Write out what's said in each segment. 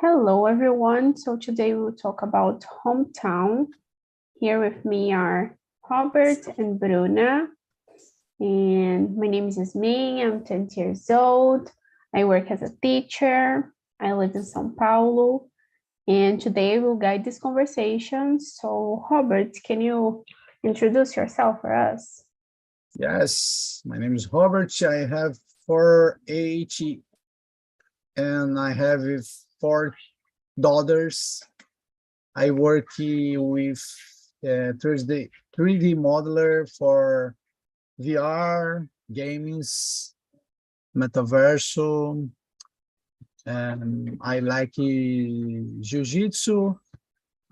Hello, everyone. So today we'll talk about hometown. Here with me are Robert and Bruna. And my name is Yasmin. I'm 20 years old. I work as a teacher. I live in São Paulo. And today we'll guide this conversation. So, Robert, can you introduce yourself for us? Yes, my name is Robert. I have 4 age and I have 4 daughters. I work with 3D modeler for VR, games, metaverso, and I like jiu-jitsu.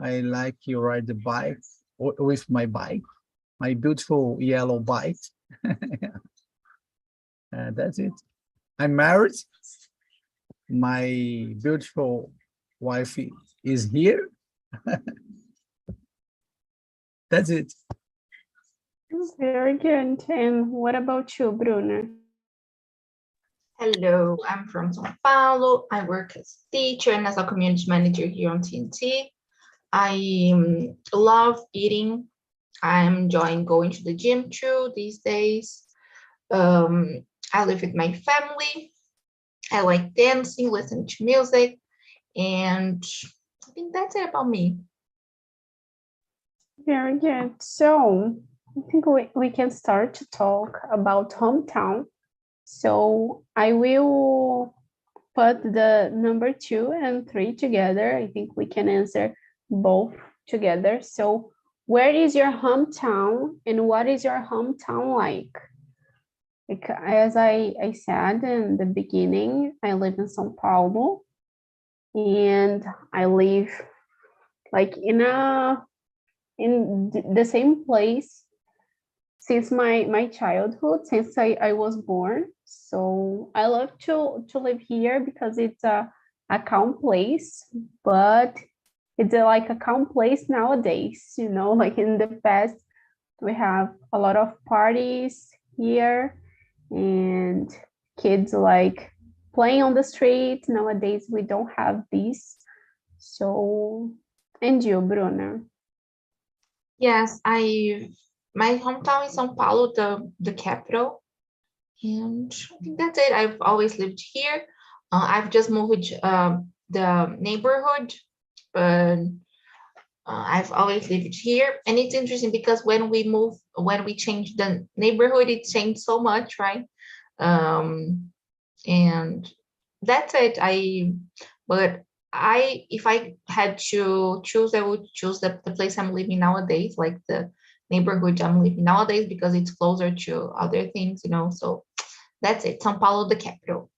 I like to ride the bike with my bike, my beautiful yellow bike. That's it. I'm married. My beautiful wife is here. That's it. Very good. And what about you, Bruna? Hello, I'm from São Paulo. I work as a teacher and as a community manager here on TNT. I love eating. I'm enjoying going to the gym too these days. I live with my family. I like dancing, listening to music, and I think that's it about me. Very good. So I think we can start to talk about hometown. So I will put the number 2 and 3 together. I think we can answer both together. So where is your hometown and what is your hometown like? As I said in the beginning, I live in São Paulo and I live like in the same place since my childhood, since I was born. So I love to live here because it's a calm place, but it's like a calm place nowadays, like in the past, we have a lot of parties here and kids like playing on the street. Nowadays, we don't have this. So, and you, Bruna? Yes, my hometown is São Paulo, the capital, and I think that's it. I've always lived here. I've just moved the neighborhood, but I've always lived here. And it's interesting because when we changed the neighborhood, it changed so much, right? And that's it. If I had to choose, I would choose the place I'm living nowadays, like the neighborhood I'm living nowadays, because it's closer to other things, so that's it. São Paulo, the capital.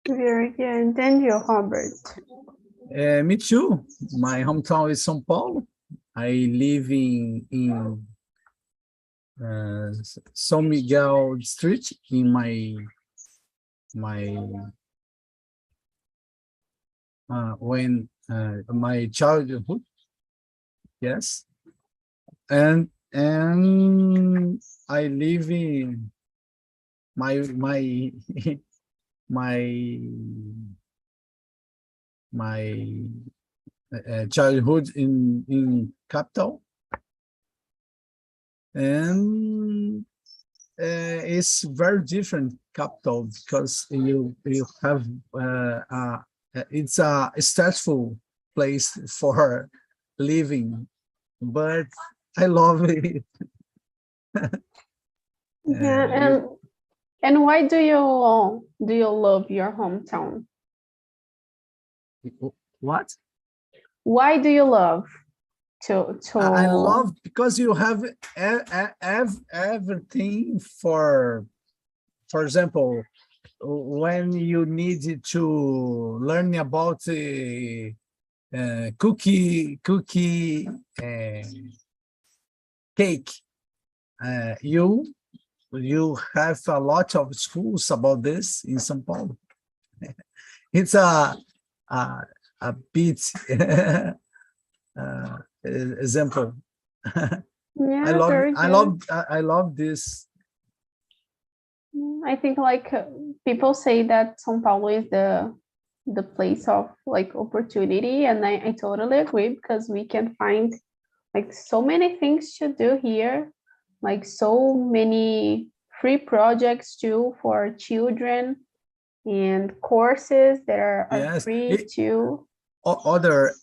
Very good. And you, Robert? Me too. My hometown is São Paulo. I live in São Miguel Street in my childhood. Yes, and I live in my childhood in capital, and it's very different capital because you have it's a stressful place for living, but I love it. Yeah, and why do you love your hometown? What? Why do you love to? I love because you have everything for example, when you need to learn about cake, you have a lot of schools about this in São Paulo. It's a bit example. Yeah, I love this. I think like people say that São Paulo is the the place of like opportunity, and I totally agree because we can find like so many things to do here, like so many free projects too for children and courses that are Yes. free too. Other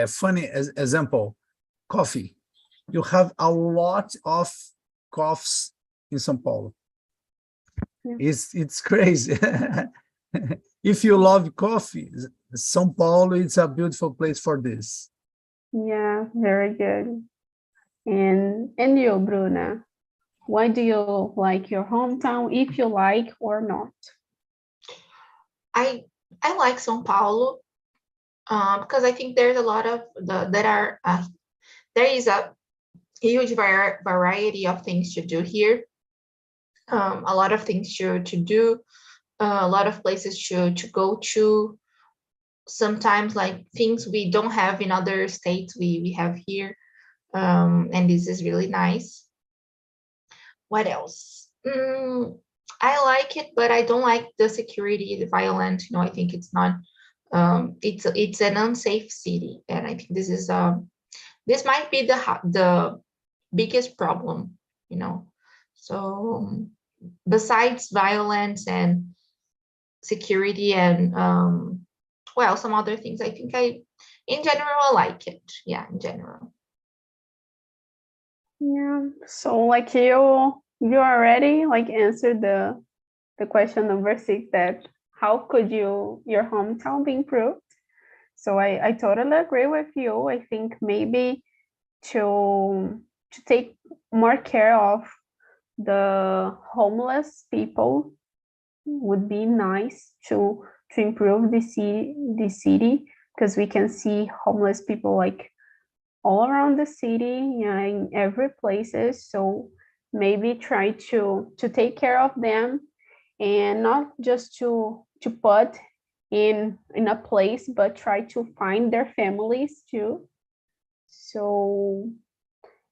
funny example, coffee. You have a lot of coffees in São Paulo. Yeah. It's crazy. If you love coffee, São Paulo is a beautiful place for this. Yeah, very good. And you, Bruna, why do you like your hometown, if you like or not? I like São Paulo because I think there's a lot of there is a huge variety of things to do here. A lot of things to do, a lot of places to go to. Sometimes like things we don't have in other states we have here, and this is really nice. What else? I like it, but I don't like the security, the violence. I think it's not. It's an unsafe city, and I think this might be the biggest problem. So besides violence and security and some other things, I think in general I like it. Yeah, in general. Yeah, so like you already like answered the question number 6, that how could your hometown be improved? So I totally agree with you. I think maybe to take more care of the homeless people would be nice to improve the city, because we can see homeless people like all around the city, in every places. So maybe try to take care of them, and not just to put in a place, but try to find their families too. So,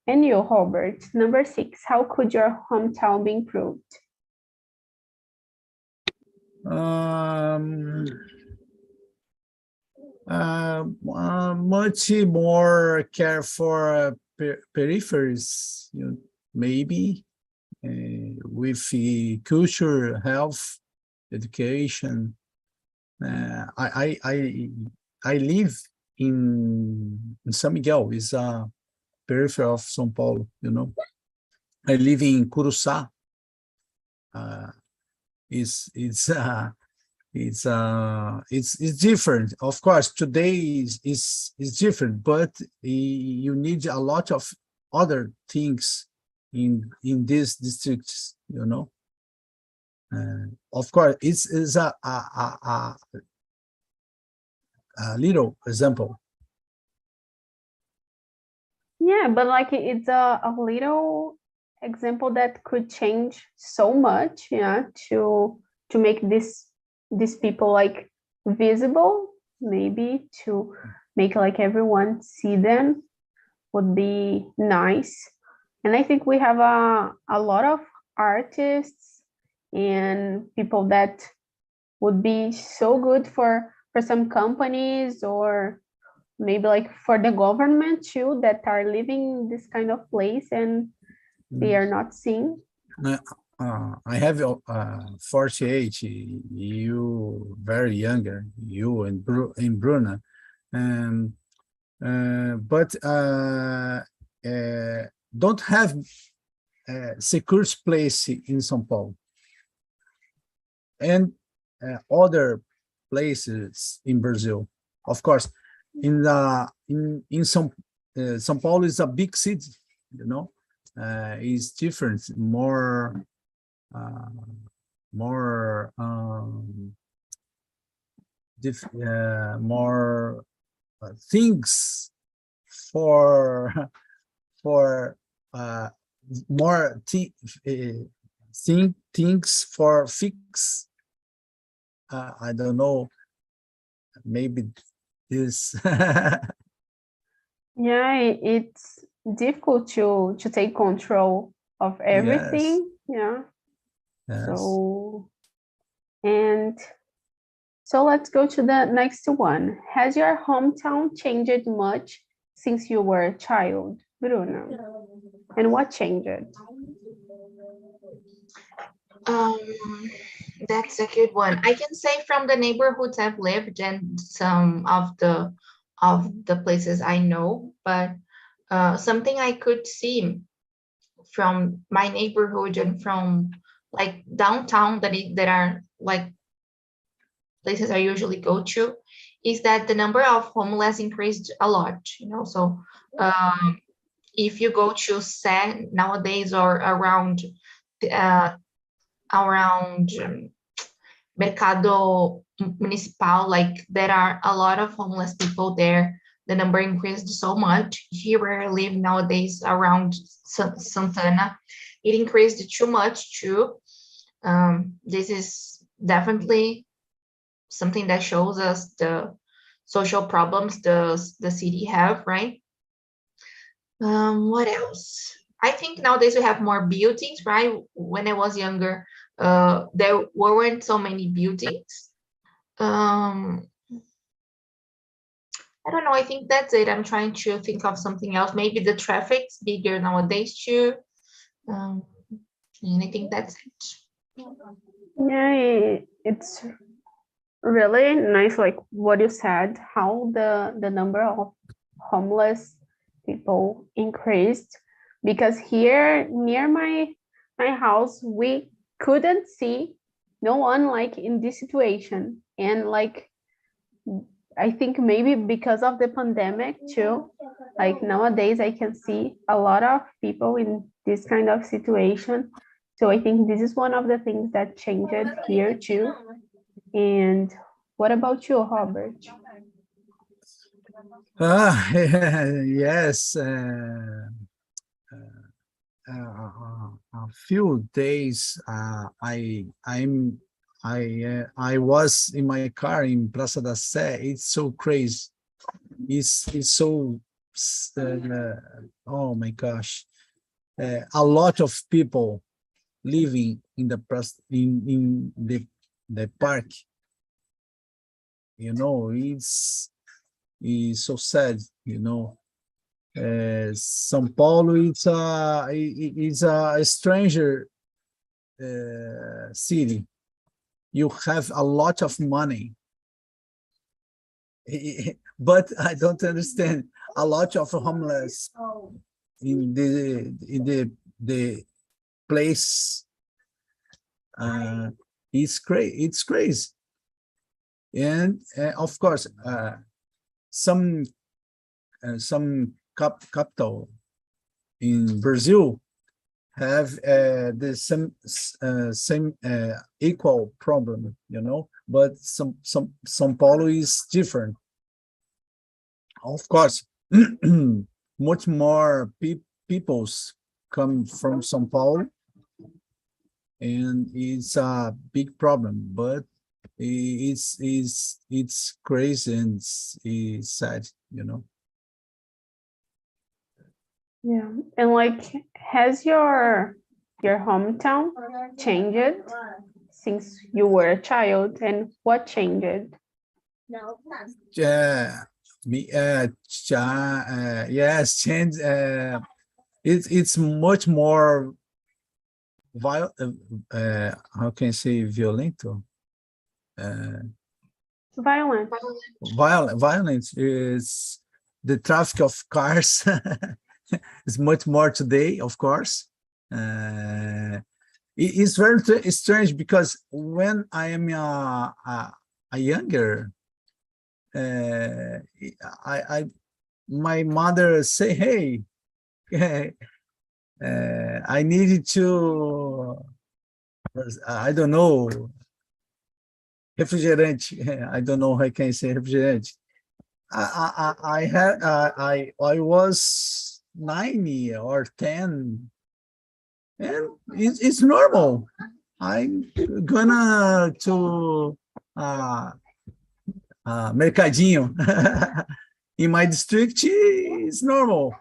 and you, Robert, number 6, how could your hometown be improved? Much more care for peripheries, maybe with culture, health, education. I live in São Miguel, is a periphery of São Paulo. I live in Curuçá. It's different. Of course, today is different, but you need a lot of other things in these districts. Of course, it's a little example. Yeah, but like it's a little example that could change so much, to make these people like visible, maybe to make like everyone see them would be nice. And I think we have a lot of artists and people that would be so good for some companies, or maybe like for the government too, that are living in this kind of place and they are not seen. I have 48, you very younger, you and Bruna, but don't have secure place in São Paulo and other places in Brazil. Of course, in São Paulo is a big city, is different, more things for more things for fix. I don't know, maybe this. Yeah, it's difficult to take control of everything. Yes. So, and So let's go to the next one. Has your hometown changed much since you were a child, Bruno? And what changed? That's a good one. I can say from the neighborhoods I've lived and some of the places I know, but something I could see from my neighborhood and from like downtown that are like places I usually go to is that the number of homeless increased a lot, you know. So if you go to Sé nowadays or uh, around Mercado Municipal, like there are a lot of homeless people there. The number increased so much. Here where I live nowadays around Santana, it increased too much too. This is definitely something that shows us the social problems the city have, right? What else? I think nowadays we have more buildings, right? When I was younger, there weren't so many buildings. I don't know. I think that's it. I'm trying to think of something else. Maybe the traffic's bigger nowadays too. And I think that's it. Yeah, it's really nice, like what you said, how the number of homeless people increased. Because here near my house, we couldn't see no one like in this situation. And like I think maybe because of the pandemic too, like nowadays I can see a lot of people in this kind of situation. So I think this is one of the things that changed here too. And what about you, Robert? Yes. A few days, I was in my car in Praça da Sé. It's so crazy. It's so oh my gosh, a lot of people living in in the park. You know, it's so sad. You know, São Paulo, it's a stranger city. You have a lot of money, but I don't understand a lot of homeless in the place. It's crazy. It's crazy, and of course, some capital in Brazil have the same equal problem, you know, but São Paulo is different. Of course, much more peoples come from São Paulo, and it's a big problem, but it's crazy and it's sad, you know. Yeah, and like, has your hometown changed since you were a child, and what changed? Yeah, yes, change. It's much more how can I say violento? Violent. Violence is the traffic of cars is much more today, of course. It's very strange because when I am a younger, my mother say, "Hey, I needed to, I don't know, refrigerante. I don't know how can I say refrigerante. I was 9 or 10, and it's normal. I'm gonna to Mercadinho in my district. It's normal.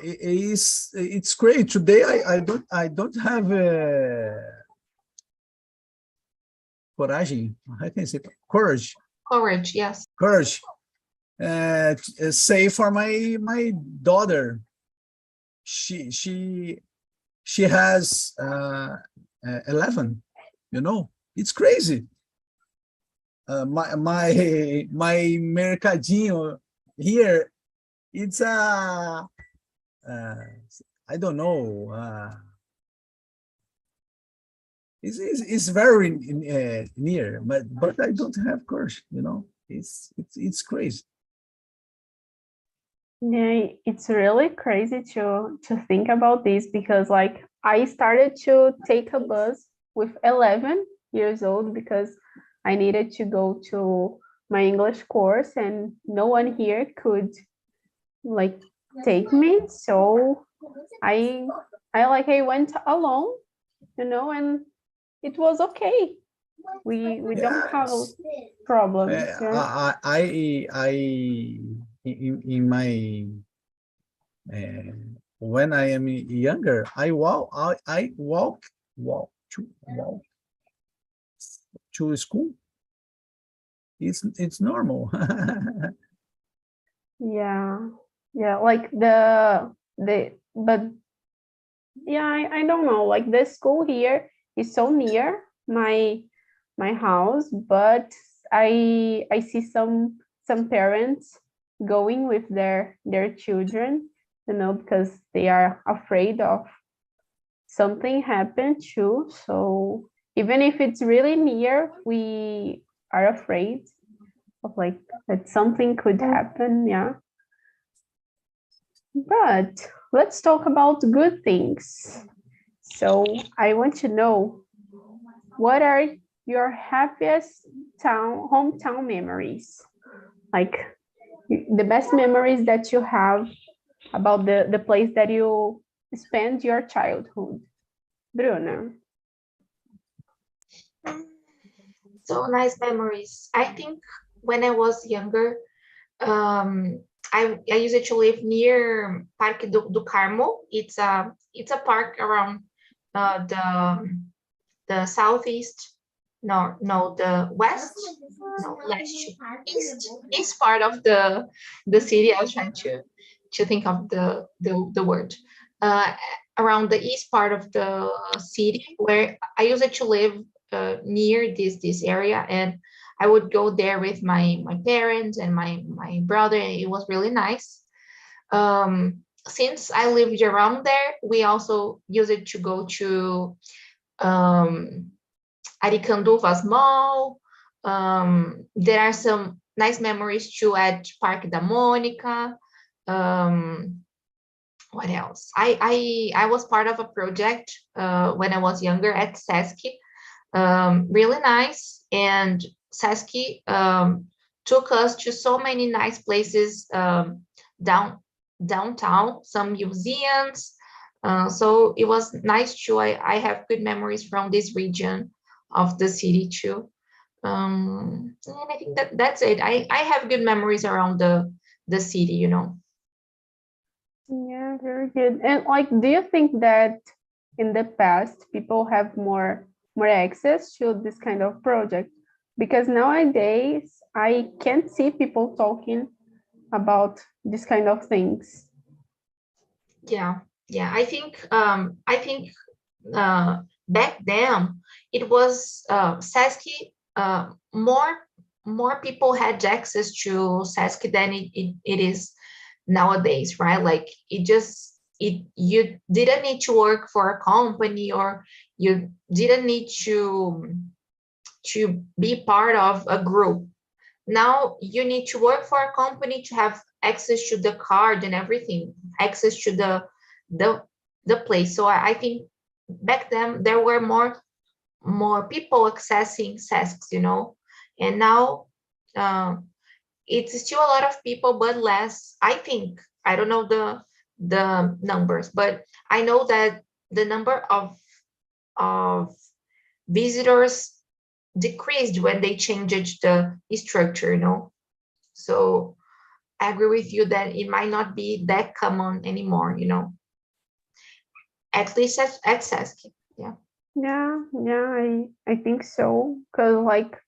It's great. Today I don't have coragem, how can I say courage, Courage, yes. courage. Say for my daughter, she has 11. You know, it's crazy. My mercadinho here, it's I don't know. It's very near, but I don't have courage. You know, it's crazy. Yeah, it's really crazy to think about this because like I started to take a bus with 11 years old because I needed to go to my English course and no one here could like take me. So I I went alone, you know, and it was okay. We don't have Yes. problems. Yeah. In my when I am younger, I walk to school. It's normal. Yeah, yeah, like but yeah, I don't know. Like the school here is so near my house, but I see some parents going with their children, you know, because they are afraid of something happen too. So even if it's really near, we are afraid of like that something could happen. Yeah. But let's talk about good things. So I want to know, what are your happiest hometown memories? Like the best memories that you have about the place that you spent your childhood. Bruna. So nice memories. I think when I was younger, I used to live near Parque do Carmo. It's a park around the southeast. No, the west. No, last east part of the city. I was trying to think of the word. Uh, Around the east part of the city, where I used to live near this area, and I would go there with my parents and my brother, and it was really nice. Since I lived around there, we also used it to go to Aricanduva's Mall. There are some nice memories too at Parque da Mônica. What else? I was part of a project when I was younger at Sesc. Really nice, and Sesc took us to so many nice places downtown, some museums. So it was nice too. I have good memories from this region of the city too. And I think that's it. I have good memories around the city, you know. Yeah, very good. And like, do you think that in the past people have more access to this kind of project? Because nowadays I can't see people talking about this kind of things. Yeah, I think back then it was Sesc. More people had access to Sesc than it is nowadays, right? Like you didn't need to work for a company, or you didn't need to be part of a group. Now you need to work for a company to have access to the card and everything, access to the place. So I think back then there were more people accessing Sescs, you know, and now it's still a lot of people, but less. I think, I don't know the numbers, but I know that the number of visitors decreased when they changed the structure, you know. So I agree with you that it might not be that common anymore, you know, at least at Sesc. Yeah. Yeah, I think so. Because like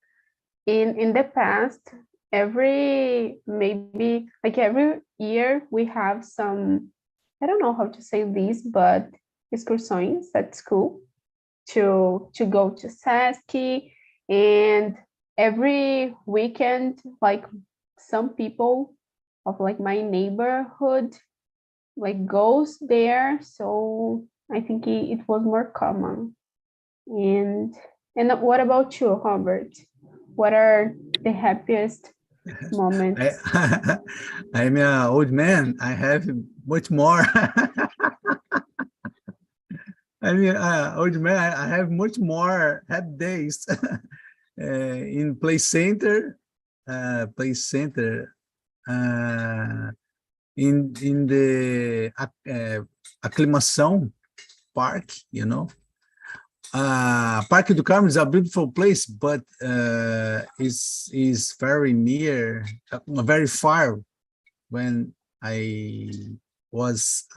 in the past, maybe like every year we have some, I don't know how to say this, but excursions at school to go to Sesc, and every weekend, like some people of like my neighborhood like goes there. So I think it was more common. And what about you, Robert? What are the happiest moments? I'm an old man. I have much more. I mean, old man, I have much more happy days in play center, uh, in the Aclimação Park, you know. Parque do Carmo is a beautiful place, but is very near, very far when I was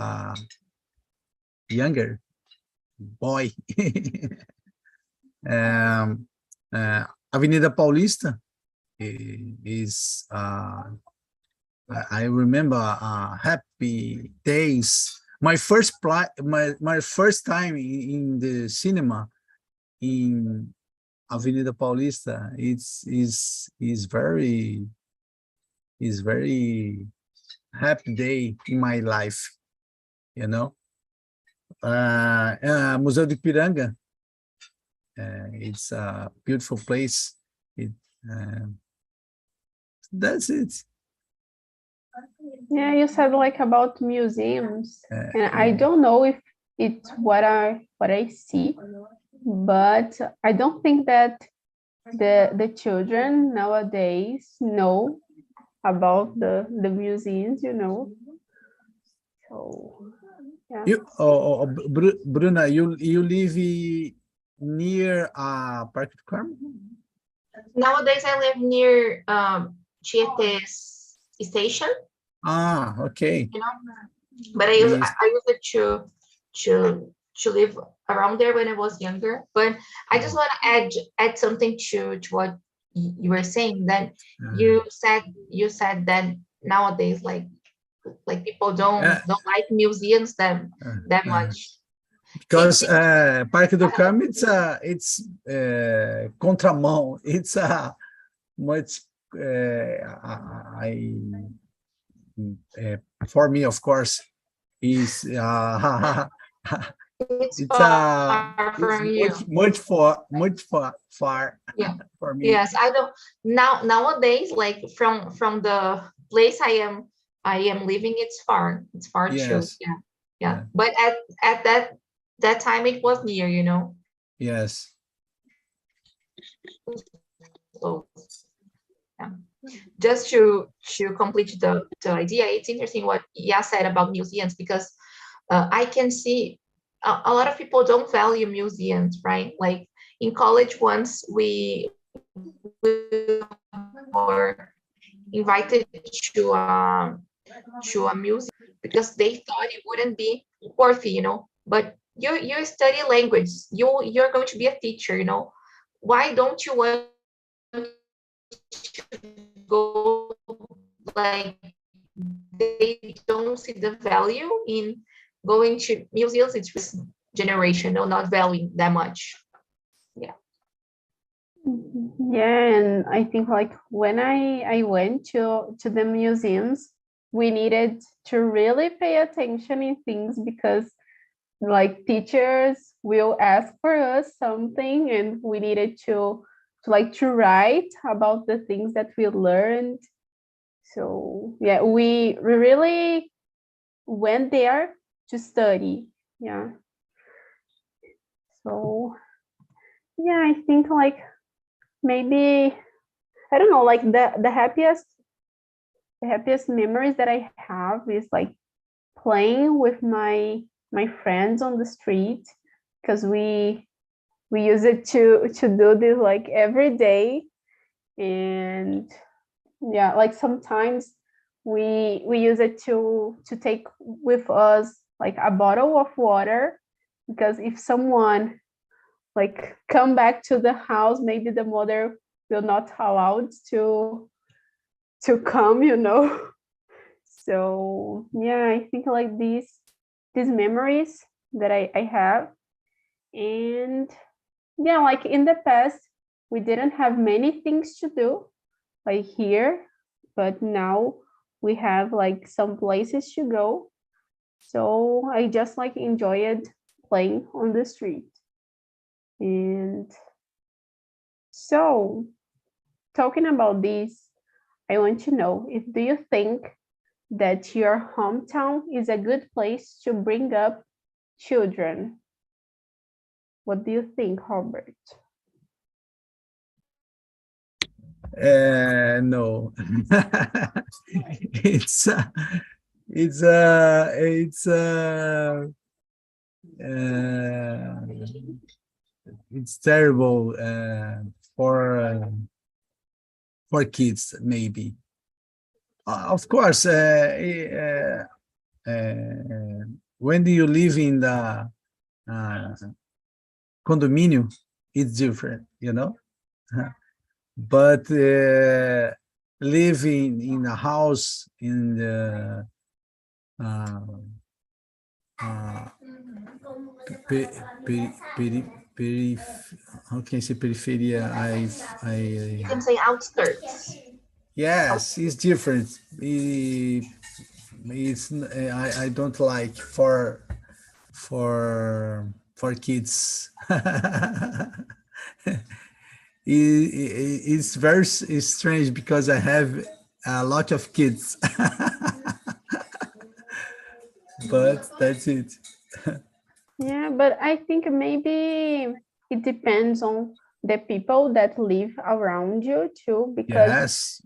younger boy. Avenida Paulista is, I remember happy days. My first time in the cinema in Avenida Paulista, is very happy day in my life, you know. Museu de Ipiranga, it's a beautiful place. That's it. Yeah, you said like about museums, and I Yeah. don't know if it's what I see, but I don't think that the children nowadays know about the museums, you know. So yeah. Bruna, you live near Parque do Carmo? Nowadays, I live near Tietê's station, Okay. you know, but I Yes. used to live around there when I was younger. But I just want to add something to what you were saying. That you said that nowadays, like people don't like museums that much. Because Parque do Carmo, it's contramão. It's much for me, of course, is It's it's far from you. much far Yeah. for me. Yes, I don't nowadays, like from the place I am living, it's far. It's far too. Yes. Yeah. Yeah. But at that time it was near, you know. Yes. So yeah. Just to complete the idea, it's interesting what Ya said about museums, because I can see a lot of people don't value museums, right? Like in college, once we were invited to a museum because they thought it wouldn't be worthy, you know. But you study language, you're going to be a teacher, you know. Why don't you want to go? Like, they don't see the value in going to museums. It's this generation, no, not valuing that much. Yeah. Yeah, and I think like when I went to the museums, we needed to really pay attention in things, because like teachers will ask for us something, and we needed to write about the things that we learned. So yeah, we really went there to study. Yeah. So yeah, I think like maybe, I don't know, like the happiest memories that I have is like playing with my friends on the street, because we use it to do this like every day. And yeah, like sometimes we use it to take with us like a bottle of water, because if someone like come back to the house, maybe the mother will not allowed to come, you know. So yeah, I think like these memories that I have. And yeah, like in the past we didn't have many things to do like here, but now we have like some places to go. So I just like enjoyed playing on the street. And so talking about this, I want to know if do you think that your hometown is a good place to bring up children? What do you think, Robert? No. it's uh, it's uh, it's uh, uh, it's terrible for kids, maybe. Of course, when do you live in the condominium, it's different, you know. But living in a house in the uh, pe- how can I say periferia? You can say outskirts. Yes, it's different. I don't like for kids. It's very strange because I have a lot of kids, but that's it. Yeah, but I think maybe it depends on the people that live around you too, because Yes,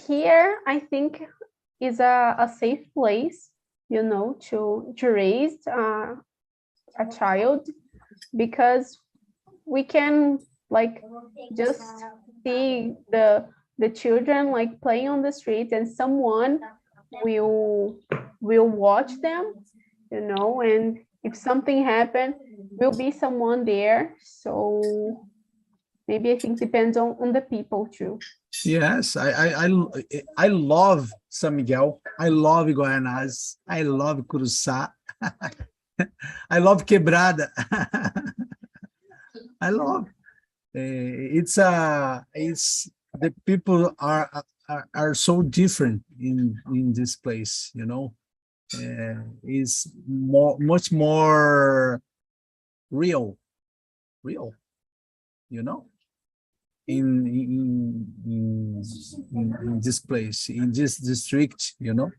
here I think is a safe place, you know, to raise a child, because we can like just see the children like playing on the street, and someone will watch them, you know, and if something happen, will be someone there. So maybe I think depends on the people too. yes. I love San Miguel. I love Guaianazes. I love Curuçá. I love Quebrada. I love. It's the people are so different in this place, you know. Is much more real, you know, in this place, in this district, you know.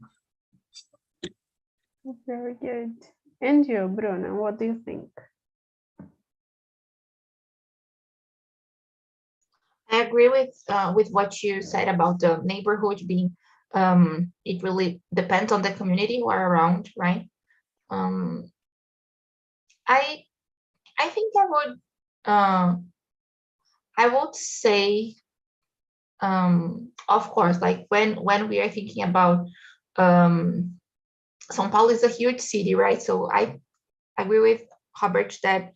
Very good. And you, Bruna, what do you think? I agree with what you said about the neighborhood being. It really depends on the community who are around, right? Um, I I think uh, I would say, of course, like when we are thinking about um, São Paulo is a huge city, right? So I agree with Robert that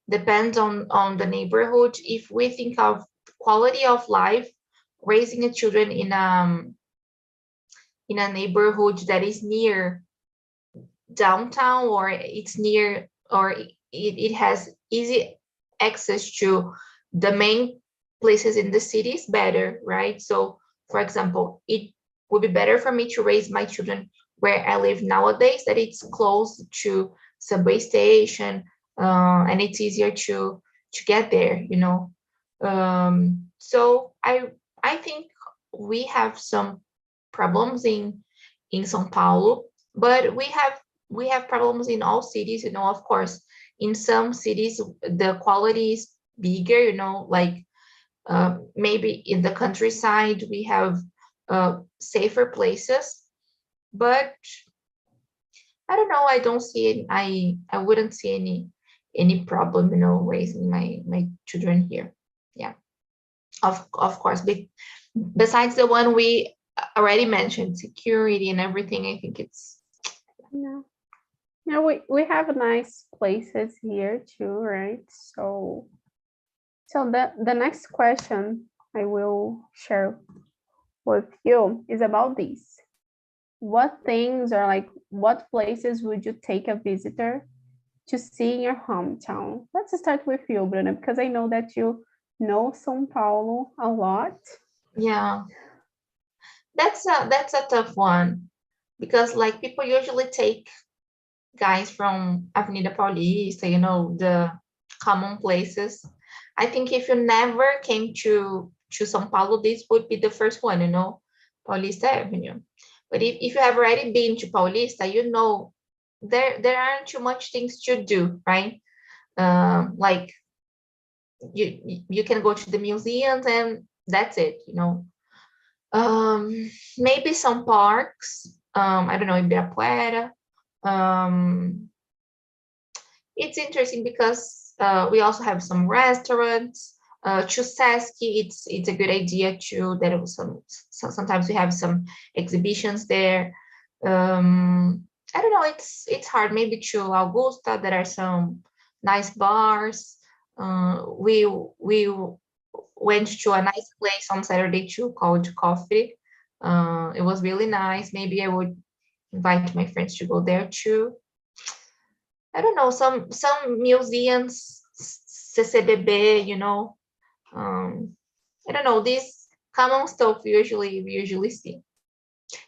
depends on the neighborhood. If we think of quality of life, raising a children in a neighborhood that is near downtown, or it's near, or it has easy access to the main places in the city, is better, right? So for example, it would be better for me to raise my children where I live nowadays, that it's close to subway station, and it's easier to get there, you know. So I think we have some problems in São Paulo, but we have problems in all cities, you know. Of course, in some cities the quality is bigger, you know, like maybe in the countryside we have safer places, but I don't know, I don't see it, I wouldn't see any problem, you know, raising my children here. Yeah, of course, besides the one we already mentioned, security and everything, I think it's Yeah. Yeah, we have nice places here too, right? So So the next question I will share with you is about this. What things or like what places would you take a visitor to see in your hometown? Let's start with you, Bruna, because I know that you know São Paulo a lot. Yeah, that's a tough one because like people usually take guys from Avenida Paulista, you know, the common places. I think if you never came to São Paulo, this would be the first one, you know, Paulista Avenue. But if you have already been to Paulista, you know there aren't too much things to do, right? Like you can go to the museums and that's it, you know. Maybe some parks. I don't know, Ibirapuera. Um, it's interesting because we also have some restaurants. Chusesky, it's a good idea too. There was sometimes we have some exhibitions there. I don't know. It's hard. Maybe to Augusta, there are some nice bars. We went to a nice place on Saturday too called Coffee. It was really nice. Maybe I would invite my friends to go there too. I don't know, some museums, CCBB, you know. I don't know, this common stuff we usually see.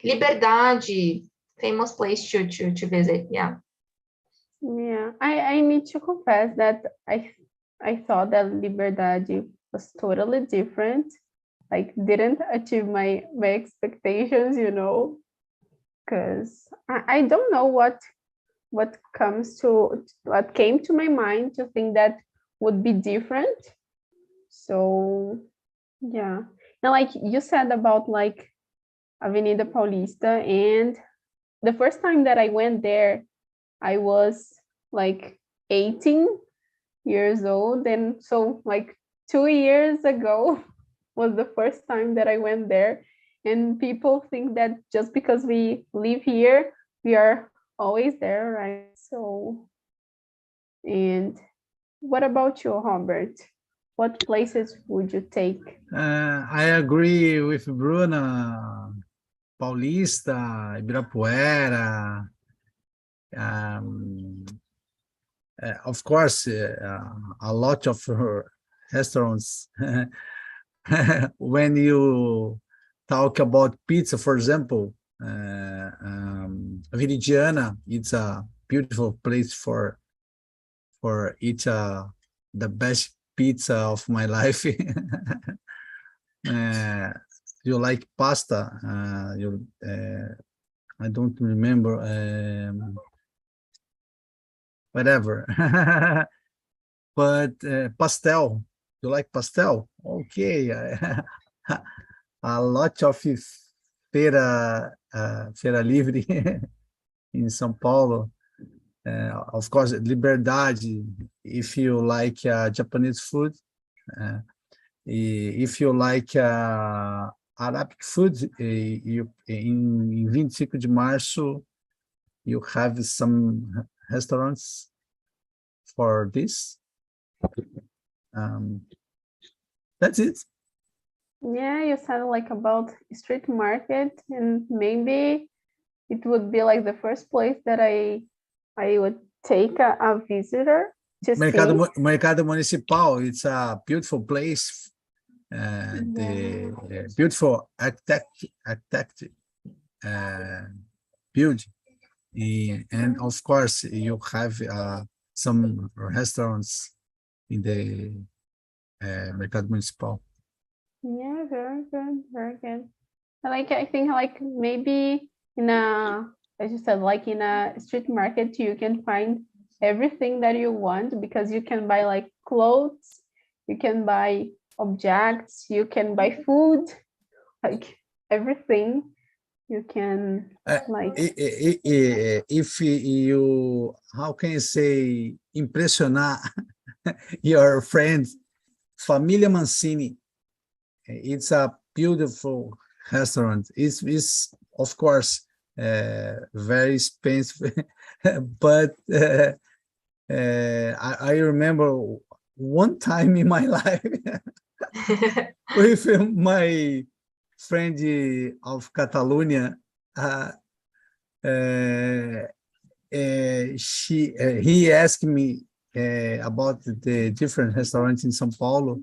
Liberdade, famous place to visit, yeah. Yeah, I need to confess that I thought that Liberdade was totally different. Like didn't achieve my expectations, you know, because I don't know what came to my mind to think that would be different. So yeah. Now like you said about like Avenida Paulista, and the first time that I went there, I was like 18 years old. And so like 2 years ago was the first time that I went there. And people think that just because we live here, we are always there, right? So, and what about you, Robert? What places would you take? I agree with Bruna. Paulista, Ibirapuera, of course, a lot of restaurants. When you talk about pizza, for example, Viridiana, it's a beautiful place for eat the best pizza of my life. You like pasta? I don't remember. Whatever. But pastel. You like pastel? Okay. A lot of feira livre in São Paulo. Of course, Liberdade. If you like Japanese food, if you like Arabic food, you in 25 de março, you have some restaurants for this. That's it. Yeah, you said like about street market, and maybe it would be like the first place that I would take a visitor to see. Mercado Municipal, it's a beautiful place. The beautiful architect building, and of course you have some restaurants in the Mercado Municipal. Yeah, very good, very good. I think like maybe in as you said, like in a street market, you can find everything that you want, because you can buy like clothes, you can buy objects, you can buy food, like everything you can like. If you, how can you say, impressionar your friends, Família Mancini, it's a beautiful restaurant. It's of course very expensive, but I remember one time in my life with my friend of Catalonia. He asked me about the different restaurants in São Paulo.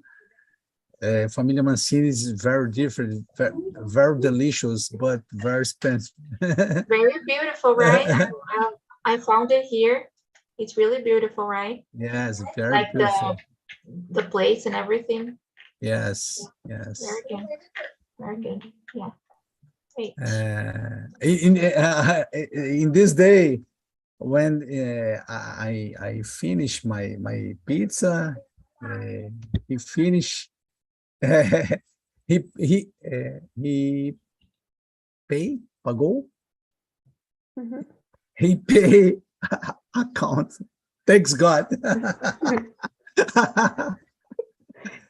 Família Mancini is very different, very delicious, but very expensive. Very beautiful, right? I found it here. It's really beautiful, right? Yes, very Like beautiful. the plates and everything. Yes, yes. Very good. Very good. Yeah. Great. In this day, when I finish my pizza, he finished. He pagou. Mhm. He pay account. Thanks God.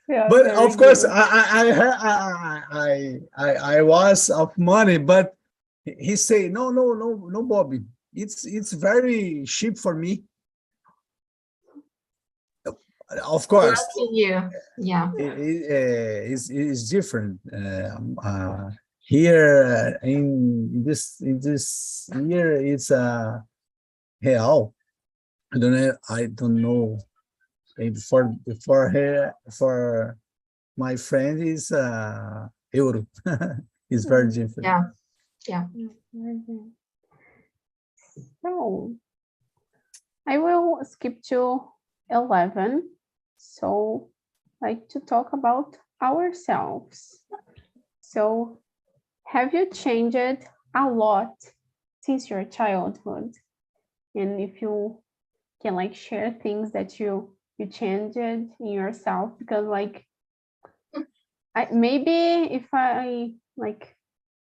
Yeah, But very of course, good. I was of money, but he say no, Bobby. It's very cheap for me. Of course, Lucky you. Yeah. it's different. Here in this year, it's real. I don't know. Maybe for my friend is euro. It's very different. Yeah. Yeah. Very good. So I will skip to 11. So like to talk about ourselves. So have you changed a lot since your childhood? And if you can like share things that you changed in yourself, because like maybe if I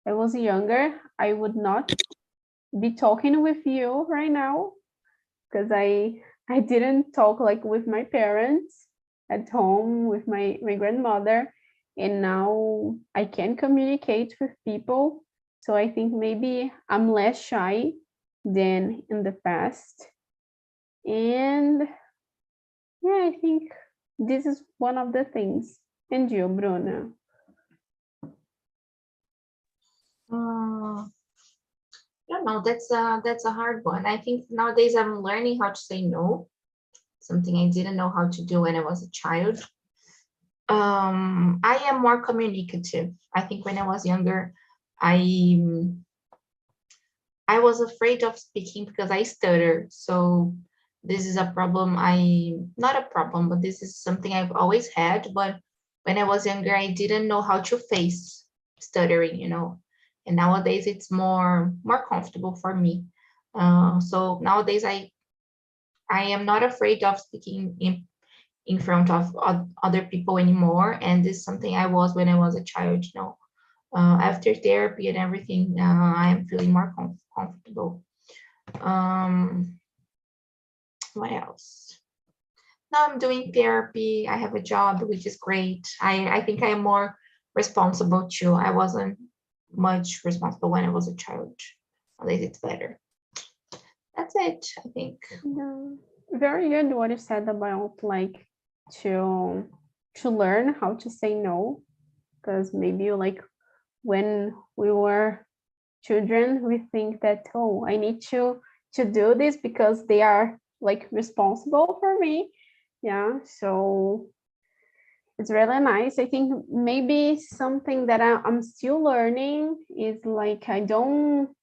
was younger, I would not be talking with you right now, because I didn't talk like with my parents at home, with my grandmother, and now I can communicate with people. So I think maybe I'm less shy than in the past. And yeah, I think this is one of the things. And you, Bruna? I don't know. That's a hard one. I think nowadays I'm learning how to say no. Something I didn't know how to do when I was a child. I am more communicative. I think when I was younger, I was afraid of speaking because I stutter. So this is a problem. Not a problem, but this is something I've always had. But when I was younger, I didn't know how to face stuttering, And nowadays it's more comfortable for me. So nowadays I am not afraid of speaking in front of other people anymore. And this is something I was when I was a child, after therapy and everything, I am feeling more comfortable. What else? Now I'm doing therapy. I have a job, which is great. I think I am more responsible too. I wasn't much responsible when I was a child. At least it's better. That's it, I think. Yeah, very good what you said about like to learn how to say no, because maybe like when we were children we think that, oh, I need to do this because they are like responsible for me. Yeah, so it's really nice. I think maybe something that I'm still learning is like I don't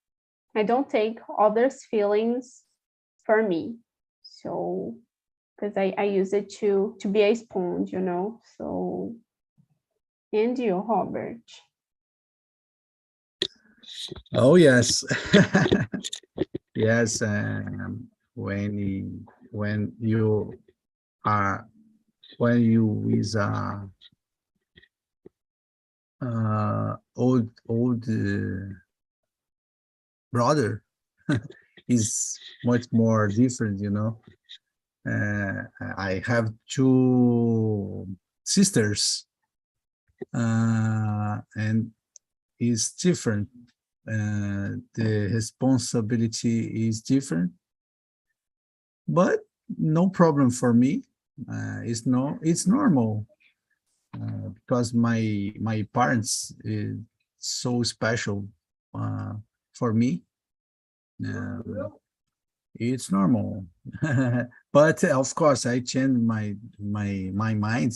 take others' feelings for me. So because I use it to be a sponge, So and you, Robert? Oh yes, yes. When you are is old brother is much more different, I have two sisters, and it's different. The responsibility is different, but no problem for me. it's normal because my parents is so special for me. It's normal, but of course I change my mind.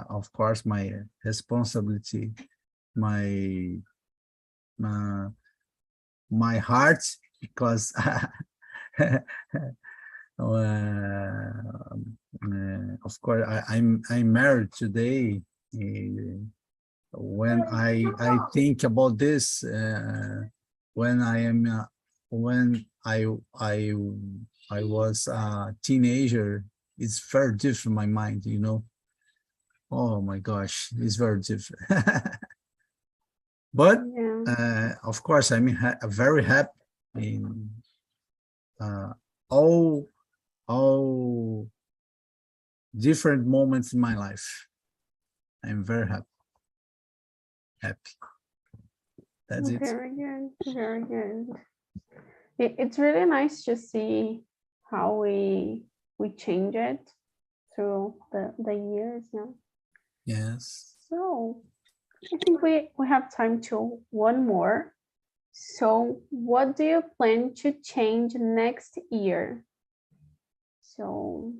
Of course, my responsibility, my my heart, because of course I'm married today. When I think about this, when I was a teenager, it's very different my mind, Oh my gosh, it's very different. But Yeah. of course, I'm very happy in all different moments in my life. I'm very happy. That's it. Very good. Very good. It's really nice to see how we change it through the years. Yeah. Yes. So I think we have time to one more. So what do you plan to change next year? So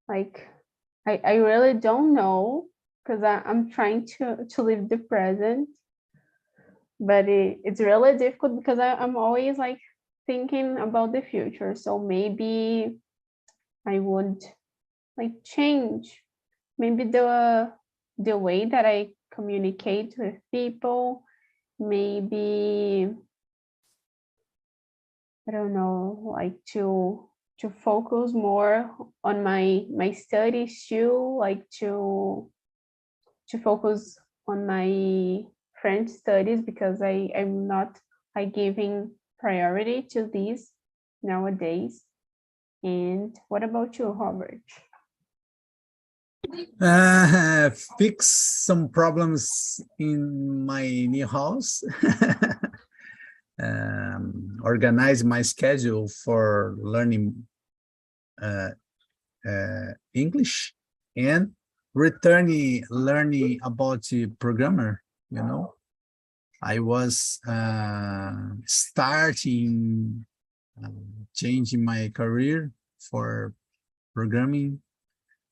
like I really don't know because I'm trying to live the present, but it's really difficult because I'm always like thinking about the future. So maybe I would like change maybe the way that I communicate with people. Maybe I don't know, like to focus more on my studies too, like to focus on my French studies because I'm not like giving priority to these nowadays. And what about you, Robert? Fix some problems in my new house. Organize my schedule for learning English and learning about the programmer. I was starting changing my career for programming,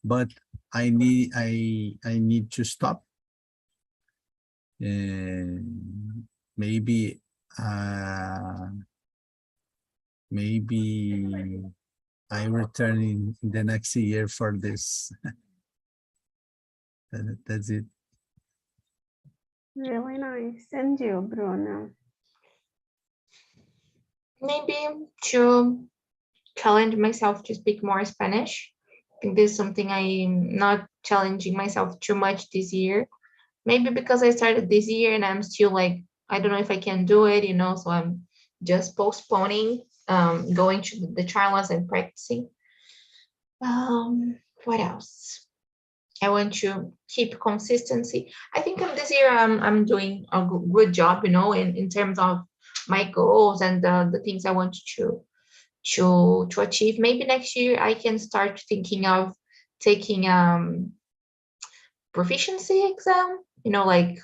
but I need to stop. Maybe I return in the next year for this. That's it. Really nice. And you, Bruno? Maybe to challenge myself to speak more Spanish. I think this is something I'm not challenging myself too much this year. Maybe because I started this year and I'm still like, I don't know if I can do it, so I'm just postponing going to the trials and practicing. What else? I want to keep consistency. I think this year I'm doing a good job, in terms of my goals and the things I want to achieve. Maybe next year I can start thinking of taking proficiency exam, like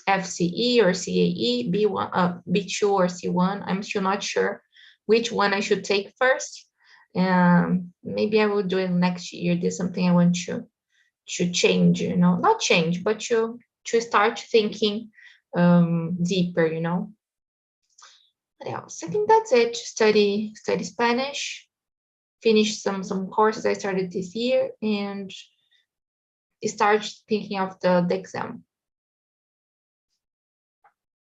FCE or CAE, B1, B2 or C1. I'm still not sure which one I should take first. Maybe I will do it next year. This is something I want to change, not change, but to start thinking deeper, What else? I think that's it. Study Spanish, finish some courses I started this year, and start thinking of the exam.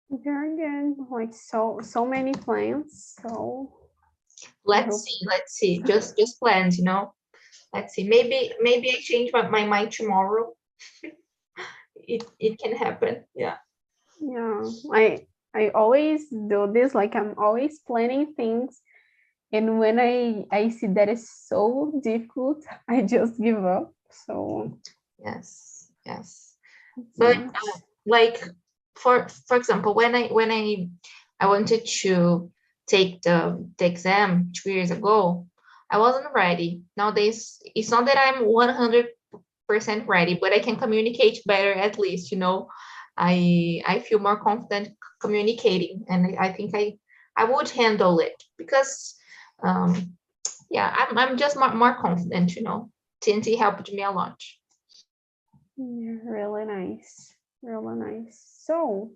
Very good. Like so many plans. So let's see. Just plans, Let's see. Maybe I change my mind tomorrow. It can happen. Yeah. Yeah. I always do this, like I'm always planning things. And when I see that it's so difficult, I just give up. So Yes. But like for example, when I wanted to take the exam 2 years ago, I wasn't ready. Nowadays, it's not that I'm 100% ready, but I can communicate better at least, you know. I feel more confident communicating, and I think I would handle it because yeah, I'm just more confident, you know. TNT helped me a lot. Yeah, really nice. Really nice. So